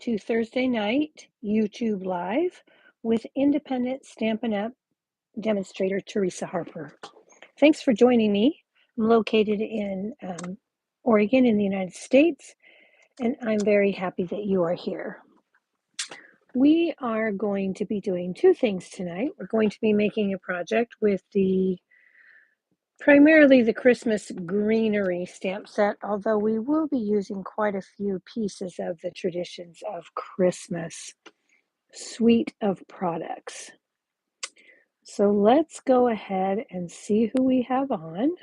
to Thursday night YouTube Live with independent Stampin' Up! Demonstrator Teresa Harper. Thanks for joining me. I'm located in Oregon in the United States, and I'm very happy that you are here. We are going to be doing two things tonight. We're going to be making a project with primarily the Christmas Greenery stamp set, although we will be using quite a few pieces of the Traditions of Christmas suite of products. So let's go ahead and see who we have on,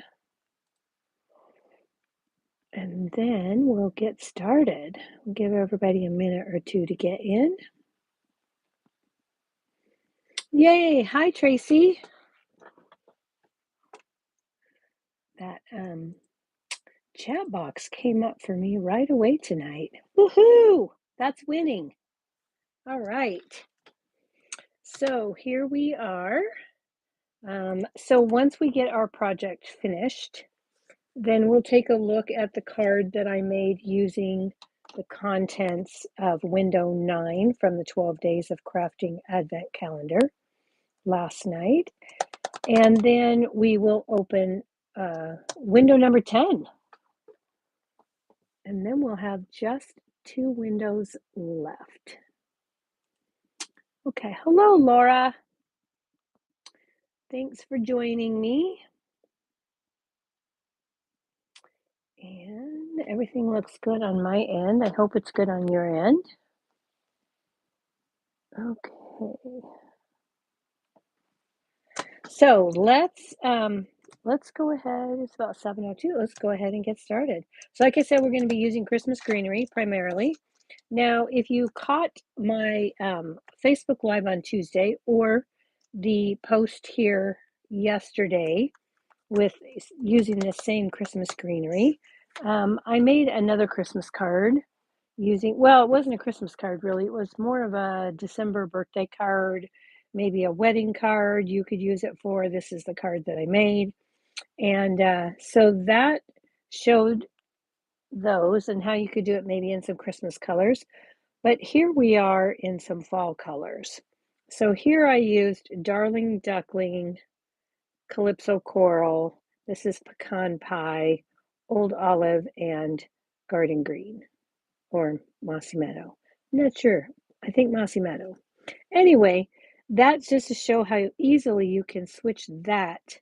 and then we'll get started. We'll give everybody a minute or two to get in. Yay! Hi, Tracy. That chat box came up for me right away tonight. Woohoo! That's winning. All right. So here we are. So once we get our project finished, then we'll take a look at the card that I made using the contents of window 9 from the 12 Days of Crafting Advent Calendar last night. And then we will open window number 10. And then we'll have just 2 windows left. Okay, hello, Laura. Thanks for joining me. And everything looks good on my end. I hope it's good on your end. Okay. So let's go ahead. It's about 7:02. Let's go ahead and get started. So like I said, we're going to be using Christmas Greenery primarily. Now, if you caught my Facebook Live on Tuesday or the post here yesterday with using the same Christmas Greenery, I made another Christmas card using, well, it wasn't a Christmas card really. It was more of a December birthday card, maybe a wedding card you could use it for. This is the card that I made. And so that showed those and how you could do it maybe in some Christmas colors. But here we are in some fall colors. So here I used Darling Duckling, Calypso Coral. This is Pecan Pie, Old Olive, and Garden Green, or Mossy Meadow. I'm not sure. I think Mossy Meadow. Anyway, that's just to show how easily you can switch that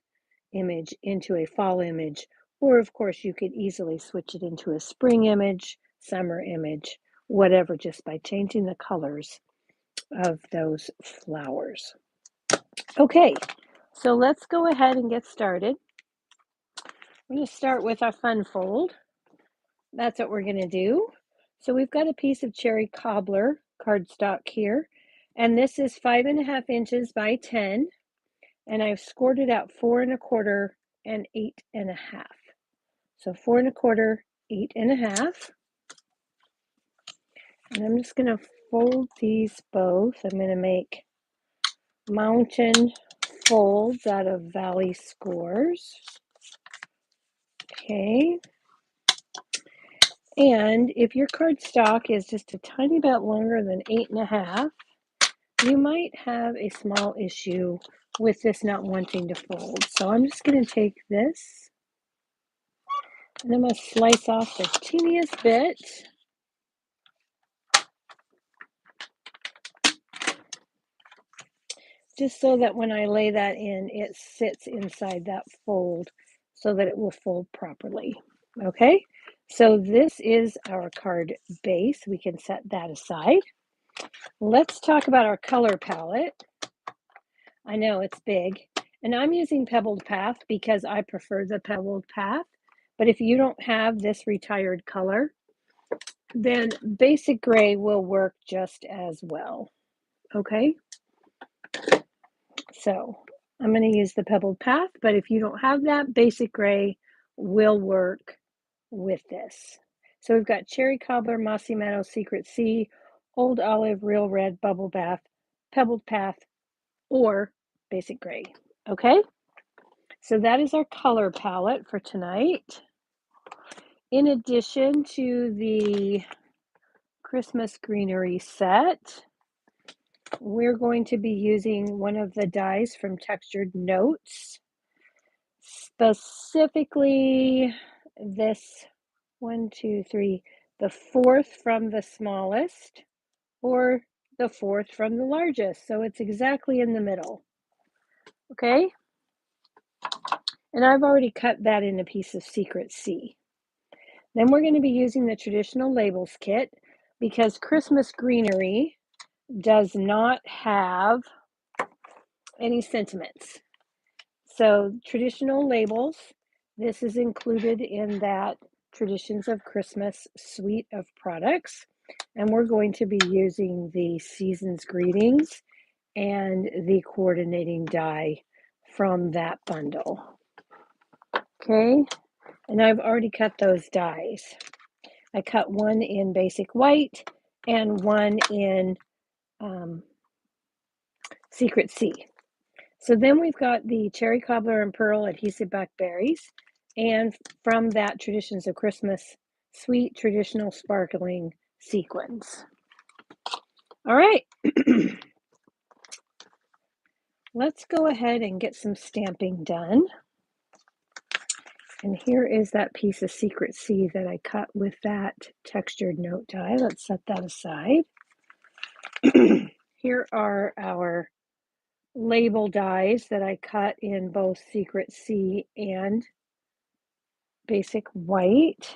image into a fall image, or of course you could easily switch it into a spring image, summer image, whatever, just by changing the colors of those flowers. Okay, so let's go ahead and get started. We're going to start with our fun fold. That's what we're going to do. So we've got a piece of cherry cobbler cardstock here, and this is 5.5 inches by 10, and I've scored it out 4 1/4 and 8 1/2. So 4 1/4, 8 1/2. And I'm just going to fold these both. I'm going to make mountain folds out of valley scores. Okay. And if your cardstock is just a tiny bit longer than 8 1/2, you might have a small issue with this not wanting to fold. So I'm just going to take this and I'm going to slice off the teeniest bit. Just so that when I lay that in, it sits inside that fold so that it will fold properly. Okay, so this is our card base. We can set that aside. Let's talk about our color palette. I know it's big, and I'm using Pebbled Path because I prefer the Pebbled Path. But if you don't have this retired color, then basic gray will work just as well. Okay, so I'm going to use the Pebbled Path, but if you don't have that, basic gray will work with this. So we've got Cherry Cobbler, Mossy Meadow, Secret Sea, Old Olive, Real Red, Bubble Bath, Pebbled Path, or basic gray. Okay, so that is our color palette for tonight. In addition to the Christmas Greenery set. We're going to be using one of the dies from Textured Notes, specifically this 1, 2, 3, the fourth from the smallest or the fourth from the largest. So it's exactly in the middle. Okay. And I've already cut that in a piece of Secret C. Then we're going to be using the traditional labels kit because Christmas Greenery does not have any sentiments. So traditional labels, this is included in that Traditions of Christmas suite of products. And we're going to be using the Season's Greetings and the coordinating die from that bundle. Okay, and I've already cut those dies. I cut one in basic white and one in Secret C. So then we've got the Cherry Cobbler and Pearl Adhesive Blackberries, and from that Traditions of Christmas Sweet Traditional Sparkling Sequins. All right, let's go ahead and get some stamping done. And here is that piece of Secret C that I cut with that textured note die. Let's set that aside. Here are our label dies that I cut in both Secret C and basic white.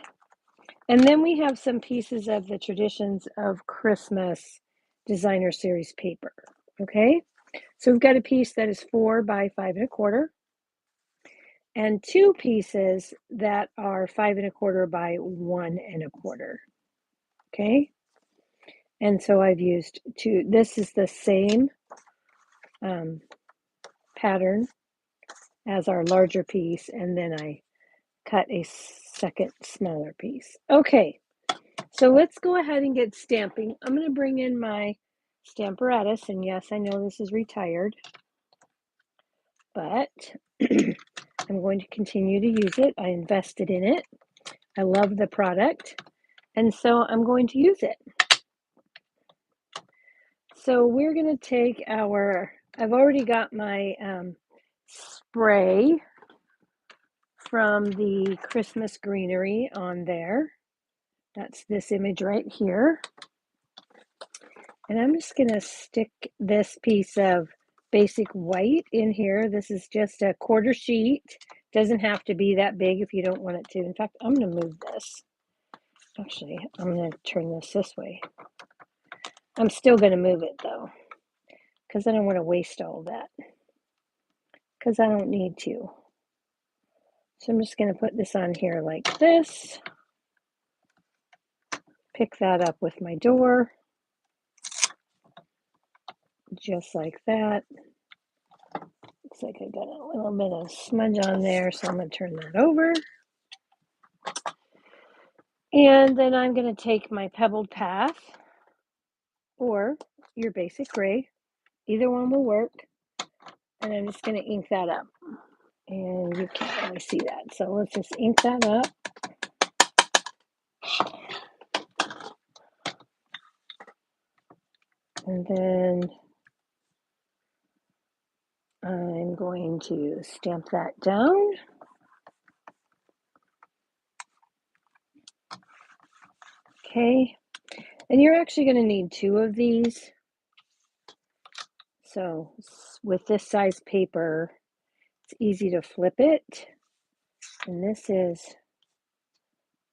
And then we have some pieces of the Traditions of Christmas Designer Series paper. Okay, so we've got a piece that is 4 by 5 1/4. And 2 pieces that are 5 1/4 by 1 1/4. Okay, and so I've used 2. This is the same pattern as our larger piece, and then I cut a second smaller piece. Okay, so let's go ahead and get stamping. I'm going to bring in my stamparatus, and yes, I know this is retired, but I'm going to continue to use it. I invested in it. I love the product, and so I'm going to use it. So we're going to take our, I've already got my spray from the Christmas Greenery on there. That's this image right here. And I'm just going to stick this piece of basic white in here. This is just a 1/4 sheet. Doesn't have to be that big if you don't want it to. In fact, I'm going to move this. Actually, I'm going to turn this way. I'm still going to move it though, because I don't want to waste all that, because I don't need to. So I'm just going to put this on here like this. Pick that up with my door. Just like that. Looks like I got a little bit of smudge on there, so I'm going to turn that over. And then I'm going to take my pebbled path or your basic gray. Either one will work. And I'm just going to ink that up. And you can't really see that. So let's just ink that up. And then I'm going to stamp that down. Okay. And you're actually going to need 2 of these. So with this size paper, it's easy to flip it. And this is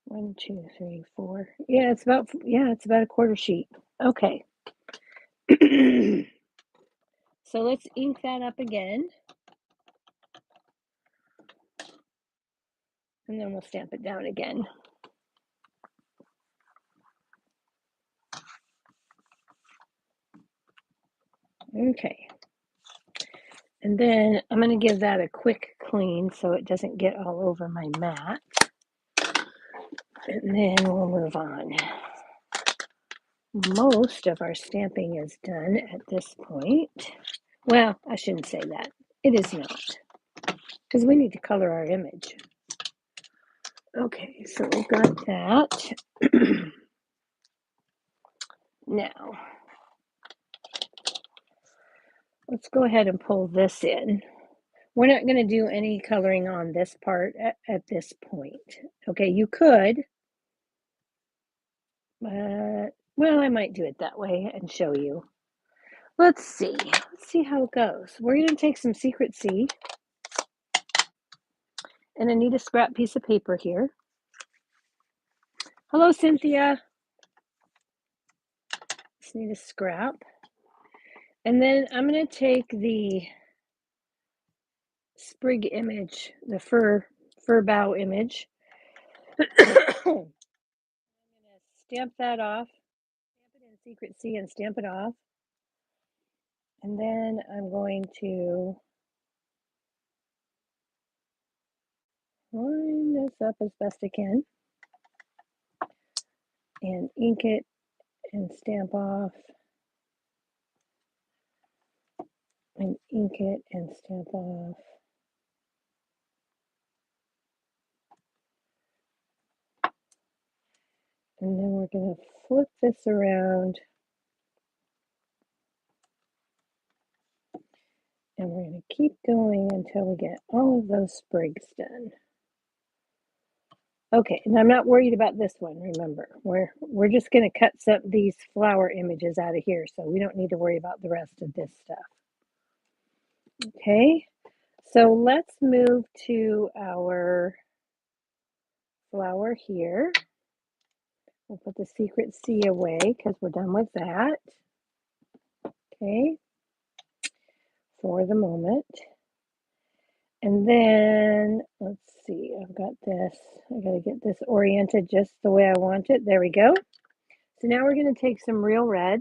1, 2, 3, 4. Yeah, it's about a 1/4 sheet. Okay. So let's ink that up again. And then we'll stamp it down again. Okay. And then I'm going to give that a quick clean so it doesn't get all over my mat. And then we'll move on. Most of our stamping is done at this point. Well, I shouldn't say that. It is not, because we need to color our image. Okay, so we've got that. Now, let's go ahead and pull this in. We're not going to do any coloring on this part at this point. Okay, you could, but, well, I might do it that way and show you. Let's see. Let's see how it goes. We're going to take some Secret C, and I need a scrap piece of paper here. Hello, Cynthia. Just need a scrap. And then I'm going to take the sprig image, the fir bough image. I'm going to stamp that off, stamp it in Secret C and stamp it off. And then I'm going to line this up as best I can and ink it and stamp off and ink it and stamp off. And then we're going to flip this around and we're going to keep going until we get all of those sprigs done. Okay, and I'm not worried about this one, remember. We're just going to cut some these flower images out of here, so we don't need to worry about the rest of this stuff. Okay, so let's move to our flower here. We'll put the Secret C away because we're done with that. Okay, for the moment. And then, let's see, I've got this. I got to get this oriented just the way I want it. There we go. So now we're going to take some real red.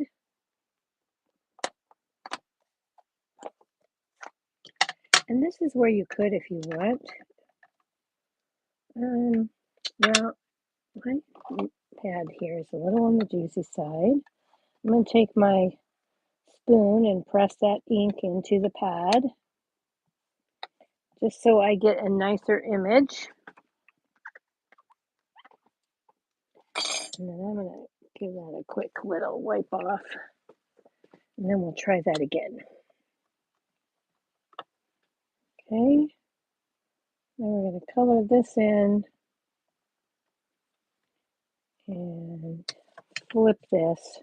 And this is where you could if you want. Well, my pad here is a little on the juicy side. I'm going to take my spoon and press that ink into the pad just so I get a nicer image. And then I'm going to give that a quick little wipe off. And then we'll try that again. Okay. Now we're going to color this in and flip this.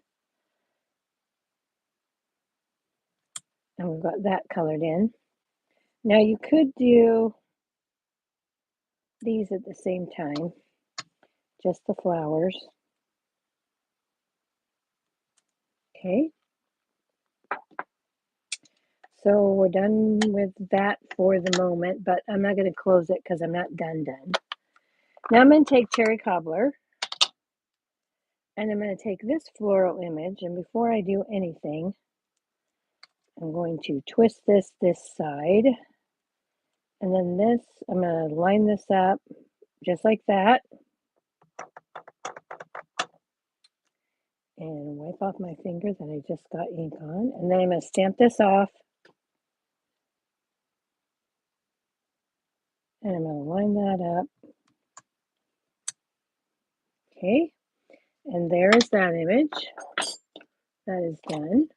And we've got that colored in. Now you could do these at the same time, just the flowers. Okay. So we're done with that for the moment, but I'm not going to close it because I'm not done. Now I'm going to take cherry cobbler and I'm going to take this floral image, and before I do anything, I'm going to twist this side, and then this, I'm going to line this up just like that and wipe off my finger that I just got ink on, and then I'm going to stamp this off and I'm going to line that up. Okay, and there's that image. That is done.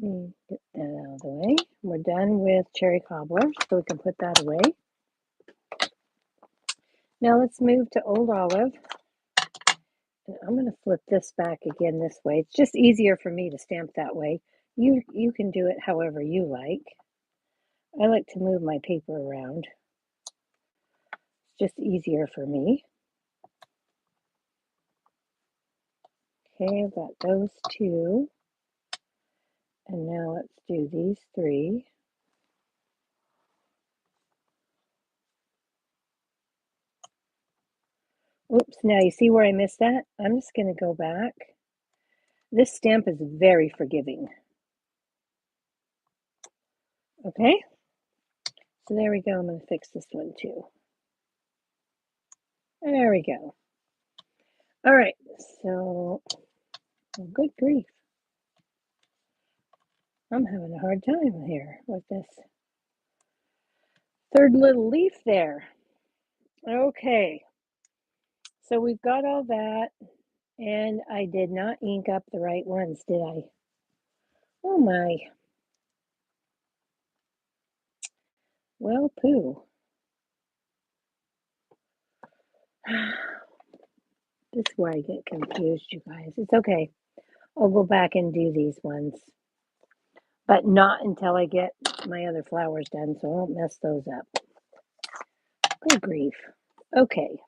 Let me get that out of the way. We're done with cherry cobbler, so we can put that away. Now let's move to old olive. And I'm going to flip this back again this way. It's just easier for me to stamp that way. You can do it however you like. I like to move my paper around. It's just easier for me. Okay, I've got those two. And now let's do these three. Oops, now you see where I missed that? I'm just going to go back. This stamp is very forgiving. Okay, so there we go. I'm going to fix this one too. There we go. All right, so, oh, good grief. I'm having a hard time here with this third little leaf there. Okay, so we've got all that, And I did not ink up the right ones, did I? Oh my. Well, poo. This is where I get confused, you guys. It's okay. I'll go back and do these ones, but not until I get my other flowers done, so I won't mess those up. Good grief. Okay.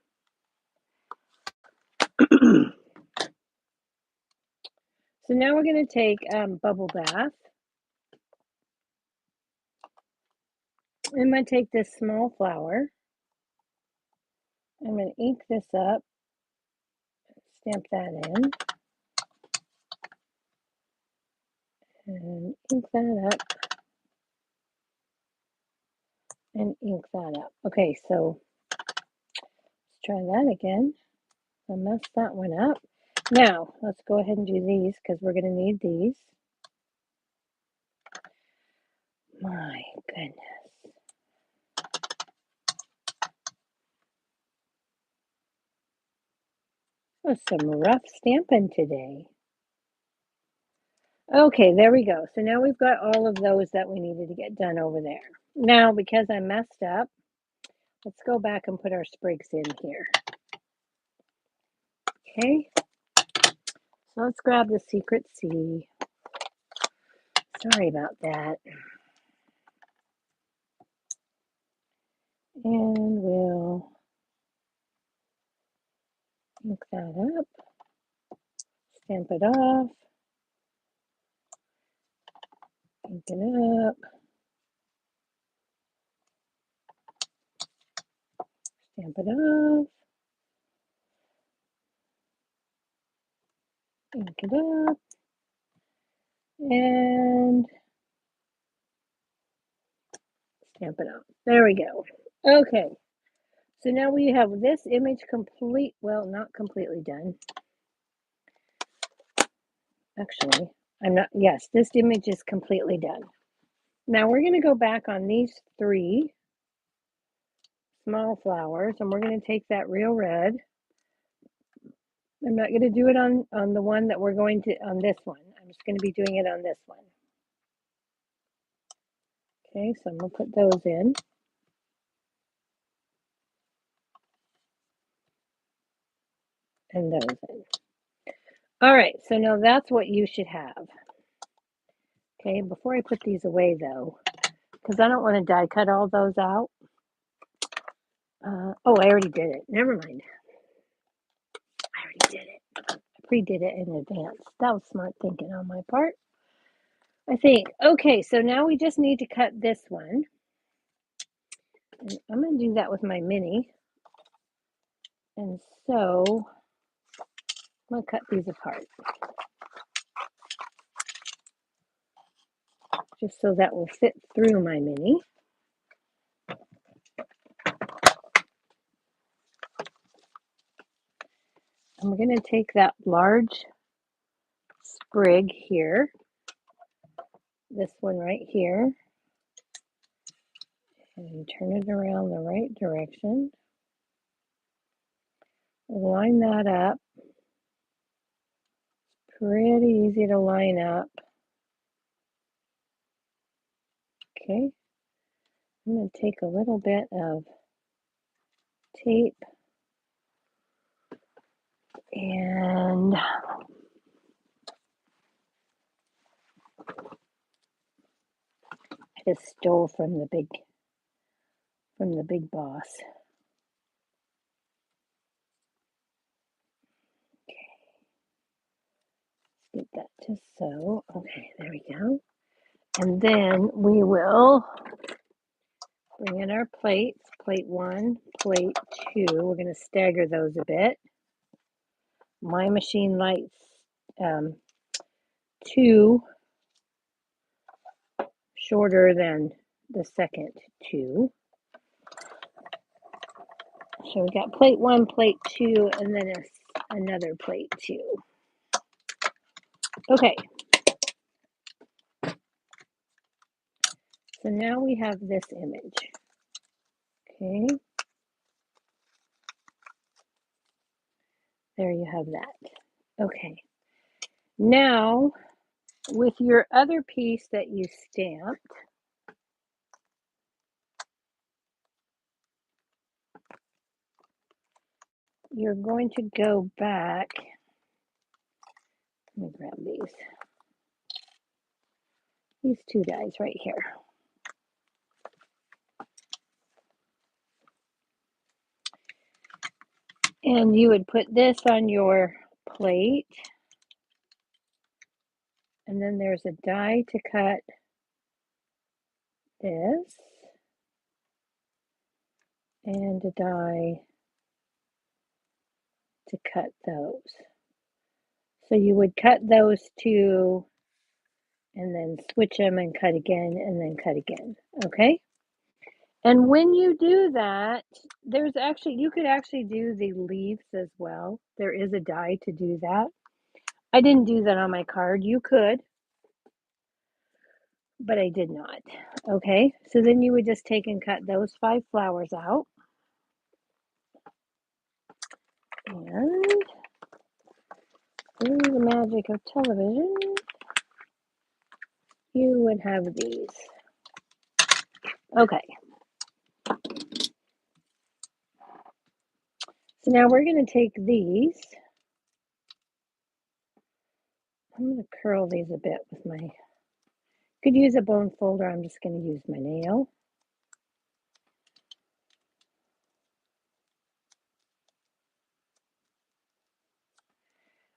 So now we're going to take Bubble Bath. I'm going to take this small flower. I'm going to ink this up, stamp that in, and ink that up, and ink that up. Okay, so let's try that again. I messed that one up. Now, let's go ahead and do these because we're going to need these. My goodness. That's some rough stamping today. Okay, there we go. So now we've got all of those that we needed to get done over there. Now, because I messed up, let's go back and put our sprigs in here. Okay, so let's grab the Secret C. Sorry about that. And we'll ink that up, stamp it off, ink it up, stamp it off, ink it up, and stamp it out. There we go. Okay, so now we have this image complete, well, not completely done. Actually, I'm not, yes, this image is completely done. Now we're going to go back on these 3 small flowers, and we're going to take that real red. I'm not going to do it on the one that we're going to, on this one. I'm just going to be doing it on this one. Okay, so I'm going to put those in. And those in. All right, so now that's what you should have. Okay, before I put these away though, because I don't want to die cut all those out. Oh, I already did it. Never mind. I already did it. I pre-did it in advance. That was smart thinking on my part, I think. Okay, so now we just need to cut this one. And I'm going to do that with my mini. And so I'm going to cut these apart. Just so that will fit through my mini. And we're going to take that large sprig here, this one right here, and turn it around the right direction. Line that up. Pretty easy to line up. Okay. I'm going to take a little bit of tape and I just stole from the big boss. Okay. Let's get that just so. Okay, there we go. And then we will bring in our plates. Plate 1, plate 2. We're going to stagger those a bit. My machine likes 2 shorter than the second 2. So we got plate 1, plate 2, and then another plate 2. Okay. So now we have this image. Okay. There you have that. Okay. Now, with your other piece that you stamped, you're going to go back. Let me grab these two dies right here. And you would put this on your plate. And then there's a die to cut this. And a die to cut those. So you would cut those two and then switch them and cut again and then cut again. Okay? And when you do that, you could actually do the leaves as well. There is a die to do that. I didn't do that on my card. You could, but I did not. Okay, so then you would just take and cut those 5 flowers out. And through the magic of television, you would have these. Okay. So now we're going to take these. I'm going to curl these a bit with my, could use a bone folder. I'm just going to use my nail.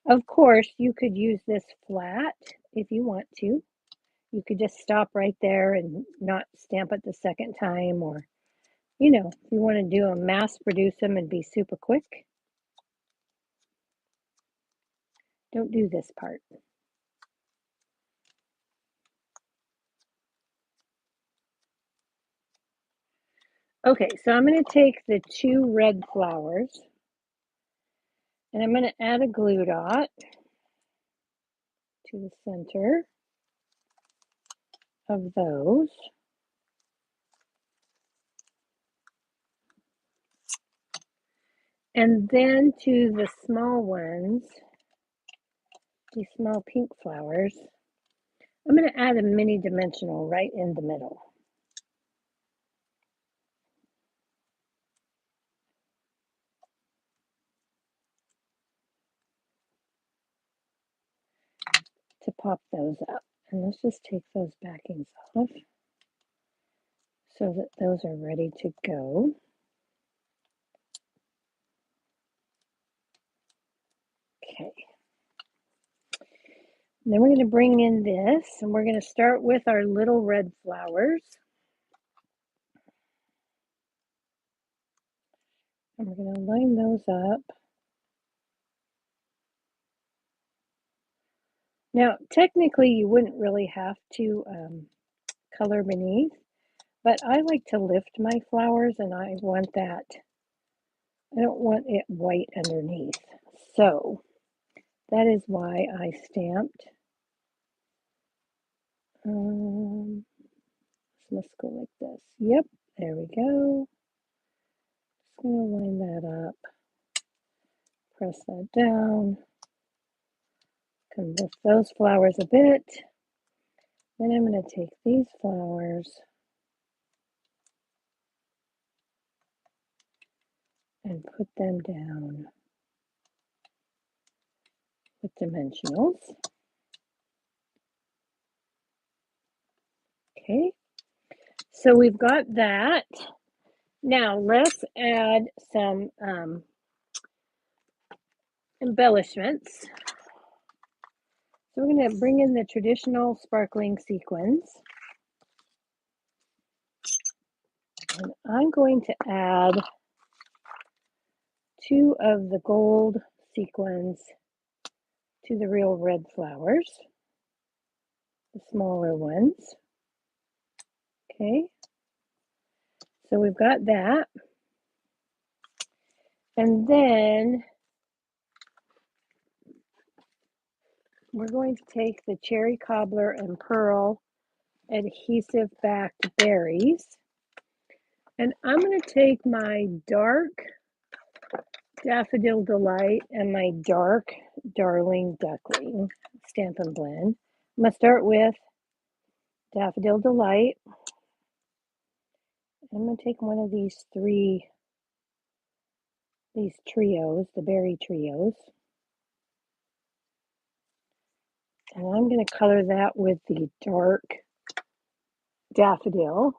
Of course, you could use this flat if you want to. You could just stop right there and not stamp it the second time, or, if you want to do them, mass produce them and be super quick. Don't do this part. Okay, so I'm going to take the 2 red flowers and I'm going to add a glue dot to the center of those. And then to the small ones, these small pink flowers, I'm going to add a mini dimensional right in the middle. To pop those up. And let's just take those backings off so that those are ready to go. Okay. And then we're going to bring in this, and we're going to start with our little red flowers. And we're going to line those up. Now, technically, you wouldn't really have to color beneath, but I like to lift my flowers, and I want that. I don't want it white underneath. So that is why I stamped. Let's go like this. Yep, there we go. Just going to line that up. Press that down. Can lift those flowers a bit. Then I'm going to take these flowers and put them down with dimensionals. Okay, so we've got that. Now let's add some embellishments. So we're going to bring in the traditional sparkling sequins. And I'm going to add 2 of the gold sequins to the real red flowers, the smaller ones. Okay, so we've got that. And then we're going to take the cherry cobbler and pearl adhesive backed berries. And I'm going to take my dark Daffodil Delight and my dark Darling Duckling Stampin' Blend. I'm going to start with Daffodil Delight. I'm going to take one of these trios, the berry trios, and I'm going to color that with the dark daffodil.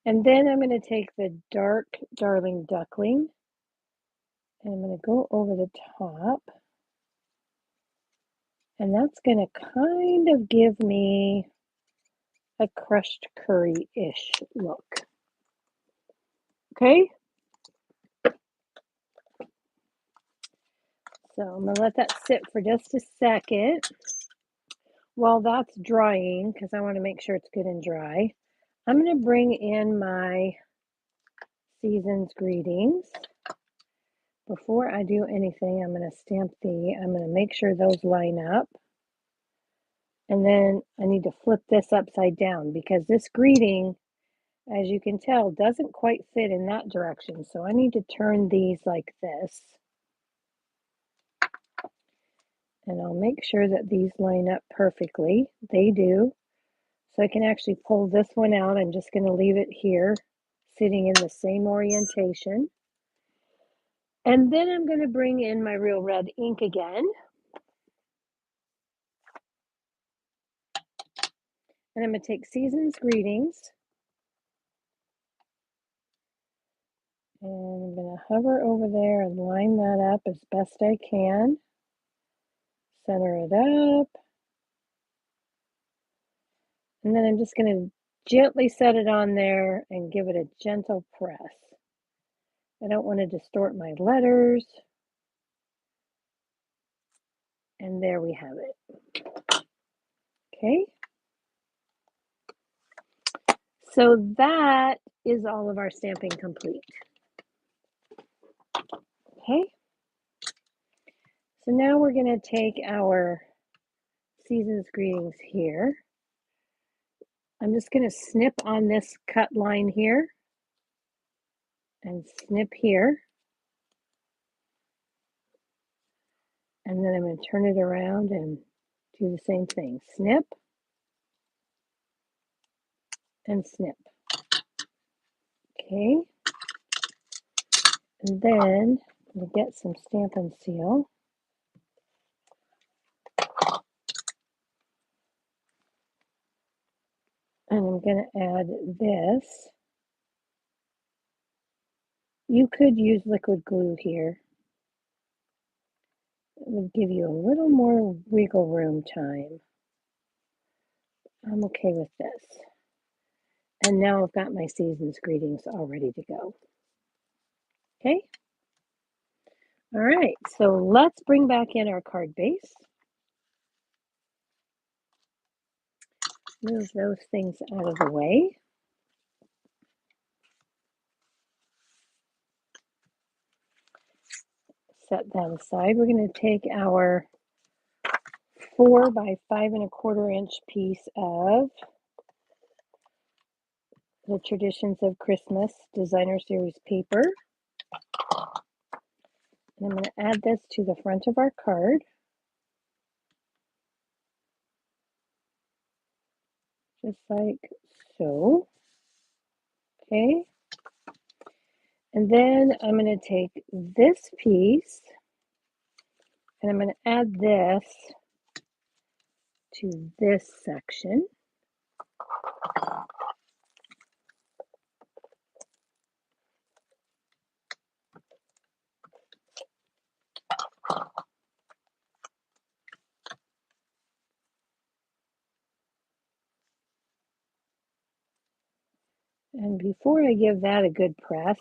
And then I'm going to take the dark Darling Duckling and I'm going to go over the top. And that's going to kind of give me a crushed curry-ish look. Okay? So I'm going to let that sit for just a second while that's drying because I want to make sure it's good and dry. I'm going to bring in my Season's Greetings. Before I do anything, I'm going to make sure those line up. And then I need to flip this upside down because this greeting, as you can tell, doesn't quite fit in that direction. So I need to turn these like this. And I'll make sure that these line up perfectly. They do. So I can actually pull this one out. I'm just going to leave it here, sitting in the same orientation. And then I'm going to bring in my Real Red ink again. And I'm going to take Season's Greetings. And I'm going to hover over there and line that up as best I can. Center it up. And then I'm just going to gently set it on there and give it a gentle press. I don't want to distort my letters. And there we have it. Okay. So that is all of our stamping complete. Okay. So now we're going to take our Season's Greetings here. I'm just going to snip on this cut line here and snip here. And then I'm going to turn it around and do the same thing. Snip and snip. Okay. And then we'll get some Stampin' Seal. And I'm going to add this. You could use liquid glue here. It would give you a little more wiggle room time. I'm okay with this. And now I've got my Season's Greetings all ready to go. Okay. All right, so let's bring back in our card base. Move those things out of the way. Set that aside. We're going to take our 4 by 5 1/4 inch piece of the Traditions of Christmas Designer Series paper. And I'm going to add this to the front of our card. Just like so. Okay. And then I'm going to take this piece and I'm going to add this to this section. And before I give that a good press,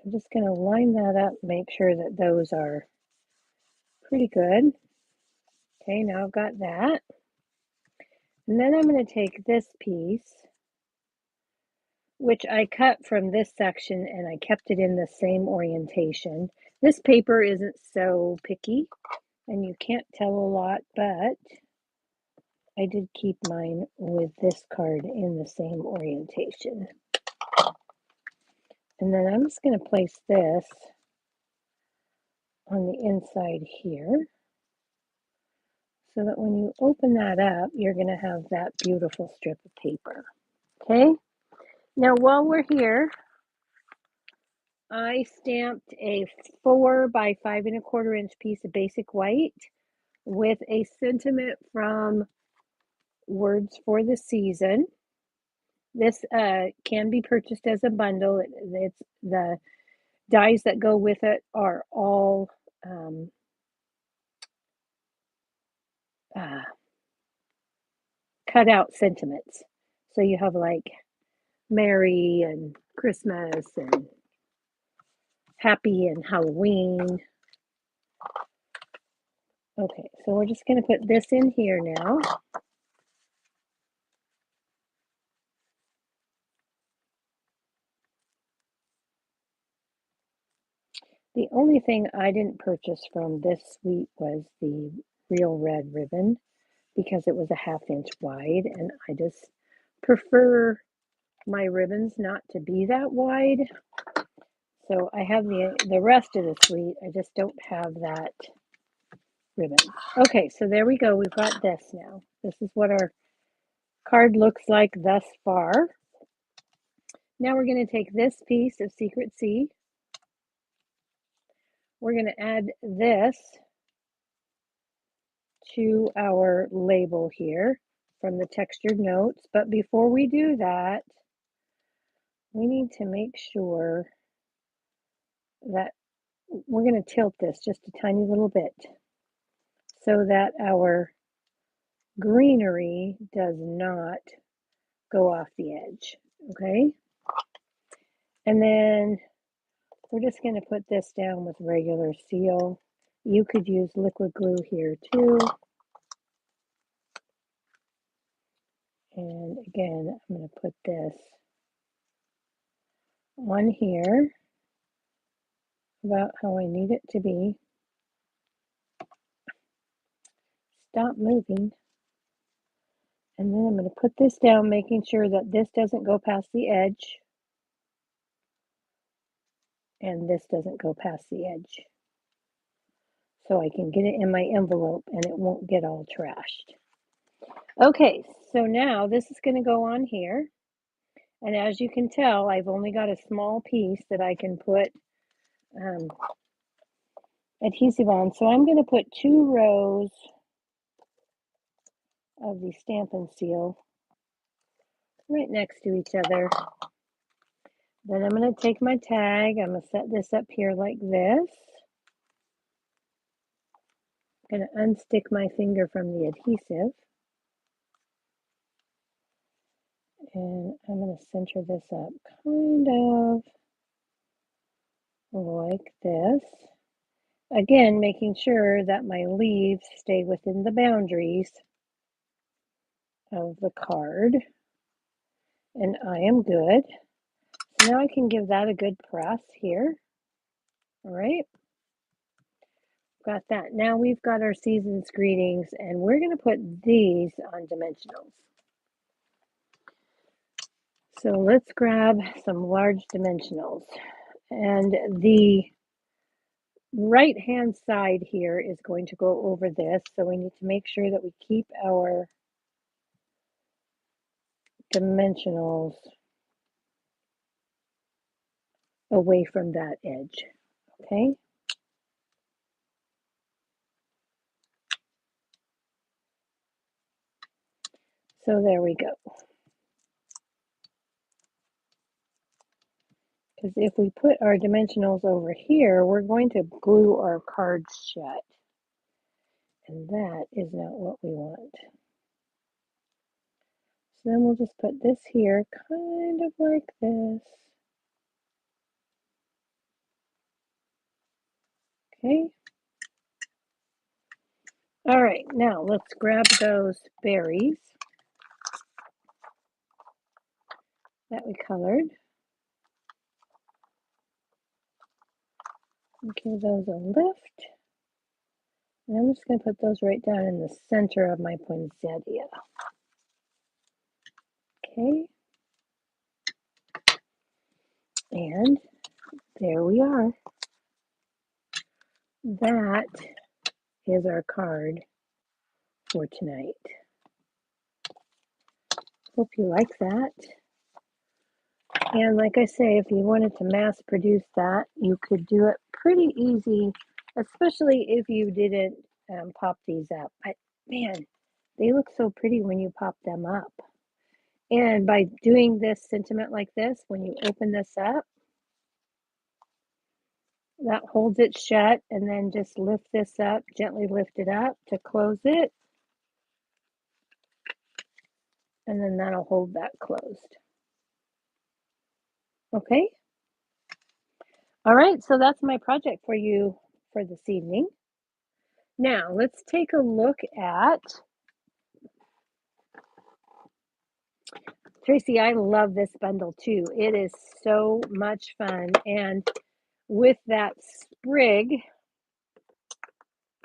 I'm just going to line that up, make sure that those are pretty good. Okay, now I've got that. And then I'm going to take this piece, which I cut from this section and I kept it in the same orientation. This paper isn't so picky and you can't tell a lot, but I did keep mine with this card in the same orientation. And then I'm just going to place this on the inside here so that when you open that up, you're going to have that beautiful strip of paper. Okay, now while we're here, I stamped a 4 by 5¼ inch piece of basic white with a sentiment from Words for the Season. This can be purchased as a bundle. It's the dies that go with it are all cut out sentiments. So you have like Merry and Christmas and Happy and Halloween. Okay, so we're just going to put this in here now. The only thing I didn't purchase from this suite was the real red ribbon because it was a 1/2 inch wide, and I just prefer my ribbons not to be that wide. So I have the rest of the suite. I just don't have that ribbon. Okay, so there we go. We've got this now. This is what our card looks like thus far. Now we're going to take this piece of Secret C. We're going to add this to our label here from the textured notes. But before we do that, we need to make sure that we're going to tilt this just a tiny little bit so that our greenery does not go off the edge. Okay, and then we're just going to put this down with regular seal. You could use liquid glue here too. And again, I'm going to put this on here about how I need it to be. Stop moving. And then I'm going to put this down, making sure that this doesn't go past the edge. And this doesn't go past the edge. So I can get it in my envelope and it won't get all trashed. Okay, so now this is going to go on here. And as you can tell, I've only got a small piece that I can put adhesive on. So I'm going to put 2 rows of the Stampin' Seal right next to each other. Then I'm going to take my tag. I'm going to set this up here like this. I'm going to unstick my finger from the adhesive. And I'm going to center this up kind of like this. Again, making sure that my leaves stay within the boundaries of the card. And I am good. So now I can give that a good press here. All right. Got that. Now we've got our season's greetings, and we're going to put these on dimensionals. So let's grab some large dimensionals. And the right hand side here is going to go over this. So we need to make sure that we keep our dimensionals away from that edge. Okay. So there we go. Because if we put our dimensionals over here, we're going to glue our cards shut. And that is not what we want. So then we'll just put this here, kind of like this. Okay. All right, now let's grab those berries that we colored. Give those a lift. And I'm just going to put those right down in the center of my poinsettia. Okay. And there we are. That is our card for tonight. Hope you like that. And like I say, if you wanted to mass produce that, you could do it pretty easy, especially if you didn't pop these up. But man, they look so pretty when you pop them up. And by doing this sentiment like this, when you open this up, that holds it shut, and then just lift this up, gently lift it up to close it. And then that'll hold that closed. Okay. All right, so that's my project for you for this evening. Now, let's take a look at, Tracy, I love this bundle too. It is so much fun. And with that sprig,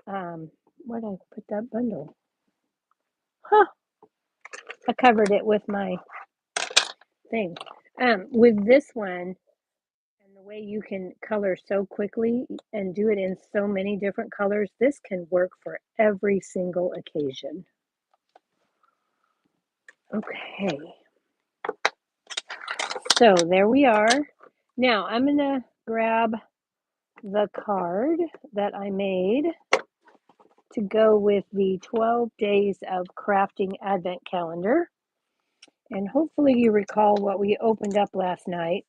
where did I put that bundle? Huh, I covered it with my thing. With this one, and the way you can color so quickly and do it in so many different colors, this can work for every single occasion. Okay. So there we are. Now I'm going to grab the card that I made to go with the 12 days of crafting advent calendar. And hopefully you recall what we opened up last night,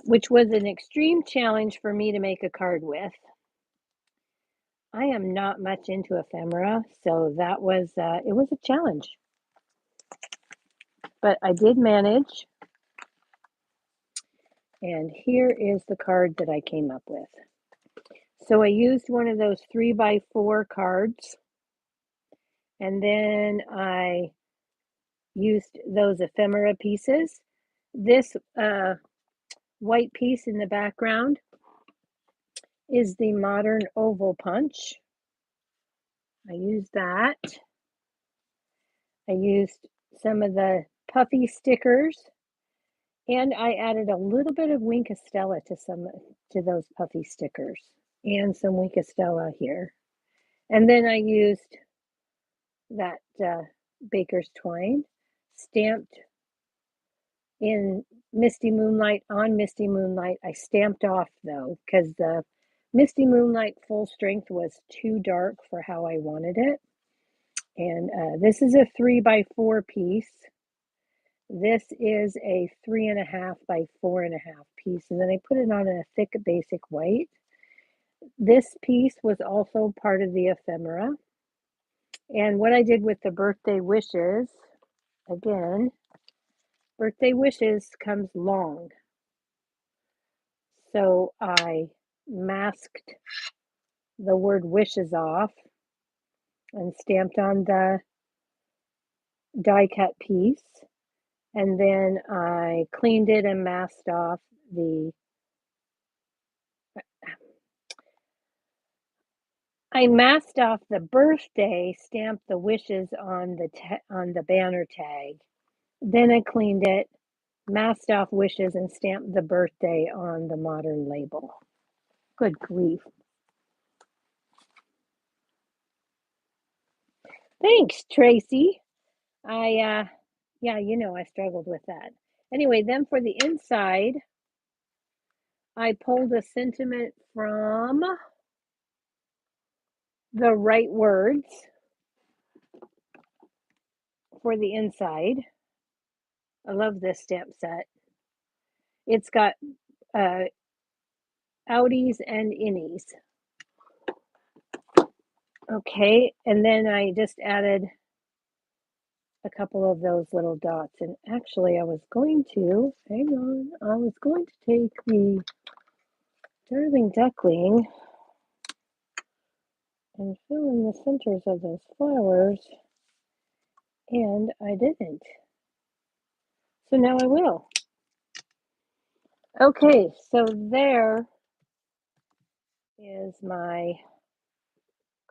which was an extreme challenge for me to make a card with. I am not much into ephemera, so that was it was a challenge. But I did manage. And here is the card that I came up with. So I used one of those 3x4 cards, and then I used those ephemera pieces. This white piece in the background is the modern oval punch. I used that. I used some of the puffy stickers, and I added a little bit of Winkostella to those puffy stickers, and some Winkostella here. And then I used that baker's twine stamped in Misty Moonlight on Misty Moonlight. I stamped off though, because the Misty Moonlight full strength was too dark for how I wanted it. And this is a 3x4 piece. This is a 3.5 by 4.5 piece. And then I put it on a thick basic white. This piece was also part of the ephemera. And what I did with the birthday wishes, again, birthday wishes comes long. So I masked the word wishes off and stamped on the die cut piece. And then I cleaned it and masked off the birthday, stamped the wishes on the banner tag. Then I cleaned it, masked off wishes, and stamped the birthday on the modern label. Good grief. Thanks, Tracy. Yeah, I struggled with that. Anyway, then for the inside, I pulled a sentiment from the right words for the inside. I love this stamp set. It's got outies and innies. Okay, and then I just added a couple of those little dots. And actually, I was going to take the Darling Duckling and fill in the centers of those flowers, and I didn't. So now I will. Okay, so there is my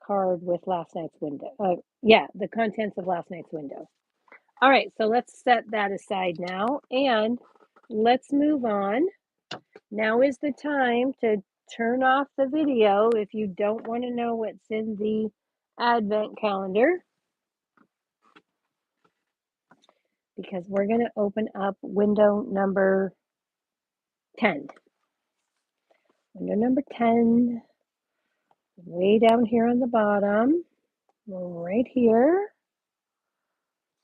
card with last night's window. The contents of last night's window. All right, so let's set that aside now and let's move on. Now is the time to turn off the video if you don't want to know what's in the advent calendar, because we're going to open up window number 10. Window number 10, way down here on the bottom, right here.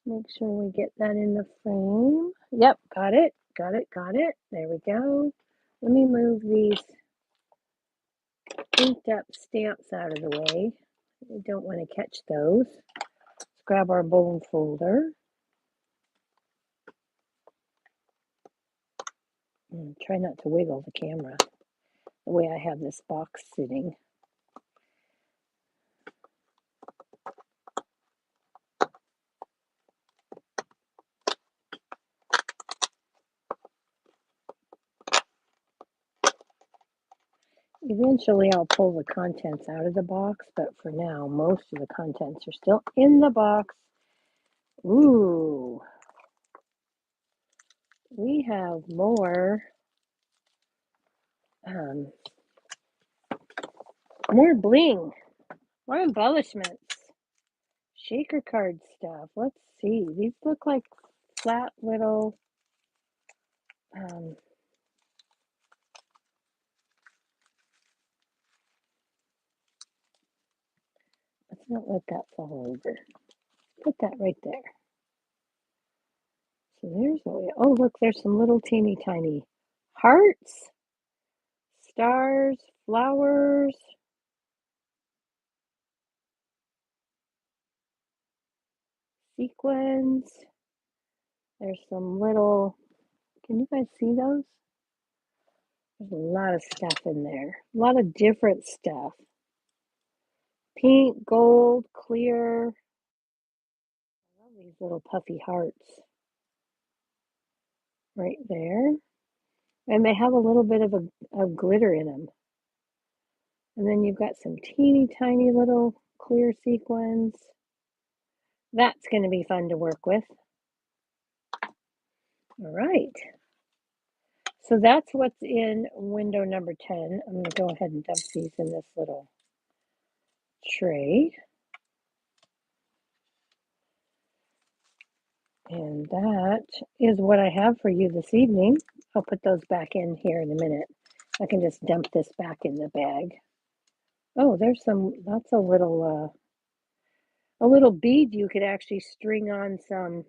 Make sure we get that in the frame. Yep, got it, got it, got it. There we go. Let me move these inked up stamps out of the way. We don't want to catch those. Let's grab our bone folder. Try not to wiggle the camera the way I have this box sitting. Eventually I'll pull the contents out of the box, but for now, most of the contents are still in the box. Ooh, we have more bling, more embellishments, shaker card stuff. Let's see. These look like flat little, let's not let that fall over. Put that right there. So there's what we, oh look, there's some little teeny tiny hearts, stars, flowers. Sequins. There's some little, can you guys see those? There's a lot of stuff in there. A lot of different stuff. Pink, gold, clear. I love these little puffy hearts. Right there. And they have a little bit of glitter in them. And then you've got some teeny tiny little clear sequins. That's going to be fun to work with. All right. So that's what's in window number 10. I'm going to go ahead and dump these in this little tray. And that is what I have for you this evening. I'll put those back in here in a minute. I can just dump this back in the bag. Oh, there's some, that's a little bead you could actually string on some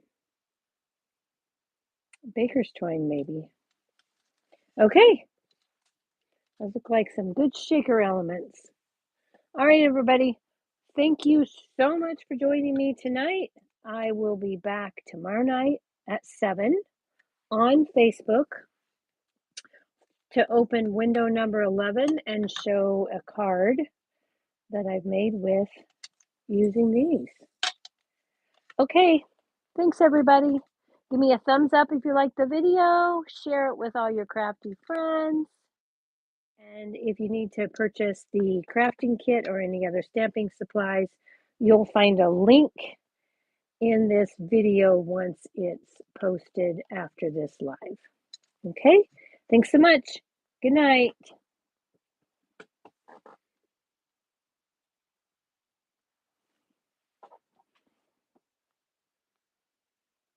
baker's twine maybe. Okay, those look like some good shaker elements. All right, everybody. Thank you so much for joining me tonight. I will be back tomorrow night at 7 on Facebook to open window number 11 and show a card that I've made with using these. Okay, thanks everybody. Give me a thumbs up if you like the video, share it with all your crafty friends. And if you need to purchase the crafting kit or any other stamping supplies, you'll find a link in this video once it's posted after this live. Okay, thanks so much. Good night.